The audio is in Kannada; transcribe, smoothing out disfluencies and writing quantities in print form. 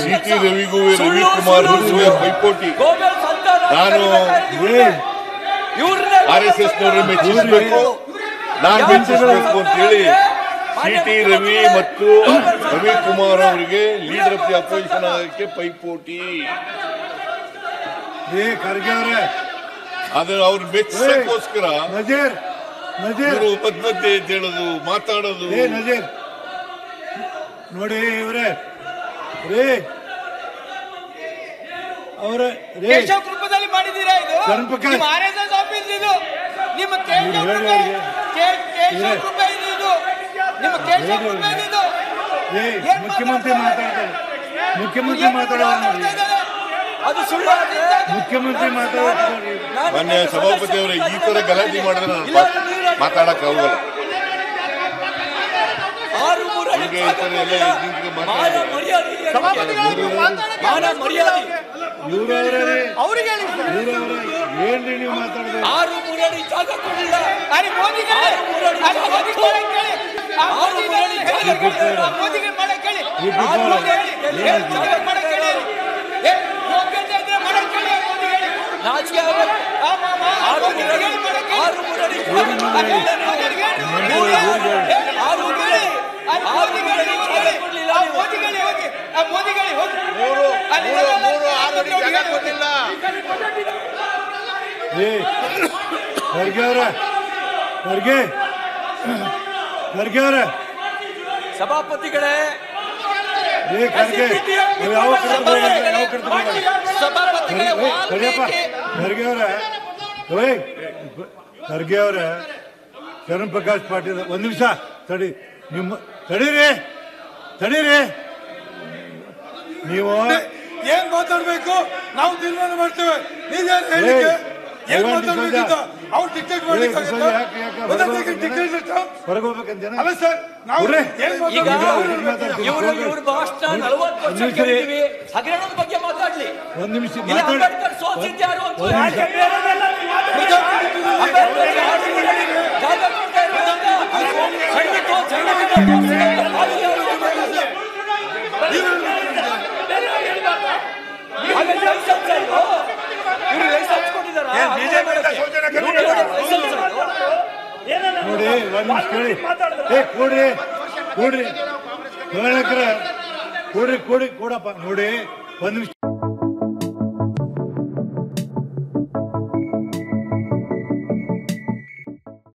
ಸಿಟಿ ರವಿಗೂ ರವಿಕುಮಾರ್ ಪೈಪೋಟಿ. ನಾನು RSS ನವರು ಮೆಚ್ಚಿಸಬೇಕು, ನಾನು ಮೆಚ್ಚಿಸಬೇಕು ಅಂತ ಹೇಳಿ ಸಿಟಿ ರವಿ ಮತ್ತು ರವಿಕುಮಾರ್ ಅವರಿಗೆ ಲೀಡರ್ ಆಫ್ ದಿ ಅಪೋಸಿಷನ್ ಆಗಕ್ಕೆ ಪೈಪೋಟಿ. ಆದ್ರೆ ಅವ್ರು ಮೆಚ್ಚಿಸೋಕ್ಕೋಸ್ಕರ ಮಧ್ಯ ಹೇಳೋದು ಮಾತಾಡೋದು. ನೋಡಿ ಇವರೇ ಕೇಶವ ಕೃಪದಲ್ಲಿ ಮಾಡಿದ್ದೀರಾ ಇದು? ನಿಮ್ಮ RSS ಆಫೀಸ್ ಇದು, ನಿಮ್ಮ ಕೇಶವ ಕೃಪೆ ಇದು, ನಿಮ್ಮ ಕೇಶವ ಕೃಪೆ ಇದು. ಮುಖ್ಯಮಂತ್ರಿ ಮಾತಾಡೋದು ಅದು ಸುಳ್ಳು. ಮುಖ್ಯಮಂತ್ರಿ ಮಾತಾಡೋದು. ಮಾನ್ಯ ಸಭಾಪತಿ ಅವರೇ, ಈ ತರ ಗಲಾಟೆ ಮಾಡಿದ್ರೆ ನಾನು ಮಾತಾಡಕ್ ಆಗಲ್ಲ. ಏನ್ರಿ ನೀವು ಮಾತಾಡೋದು? 6 ಅಡಿ ಜಾಗ ಕೊಡಲಿಲ್ಲ. ಸಭಾಪತಿಗಳೇ, ಖರ್ಗೆ ಅವರ ಶರಣ್ ಪ್ರಕಾಶ್ ಪಾಟೀಲ್ ಒಂದ್ ನಿಮಿಷ ತಡಿ, ನಿಮ್ಮ ತಡೀರಿ. ನೀವು ಏನ್ ಮಾತಾಡ್ಬೇಕು ನಾವು ತೀರ್ಮಾನ ಮಾಡ್ತೇವೆ. ನೀವೇನು ಹೇಳಿಕೆ ಏನ್ ಮಾತಾಡ್ಬೇಕಿತ್ತು? ಅವ್ರು ಟಿಕೆಟ್ ಮಾಡ್ಲಿಕ್ಕೆ ಟಿಕೆಟ್ ಹೊರಗೋಗ್ಬೇಕಂತ ಅಲ್ಲ ಸರ್. ನಾವು ಇವ್ರ ಭಾಷಣ 40 ವರ್ಷ ಕೇಳಿದ್ವಿ. ಹಗರಣದ ಬಗ್ಗೆ ಮಾತಾಡ್ಲಿ. ಒಂದ್ ನಿಮಿಷ ಅಂಬೇಡ್ಕರ್ ಸೋತಿದ್ಯಾರು ಅಂತ ನೋಡಿ, ಒಂದ್ ನಿಮಿಷ ಕೇಳಿ. ಕೂಡ್ರಿ ಕೂಡಪ್ಪ. ನೋಡಿ ಒಂದ್ ನಿಮಿಷ.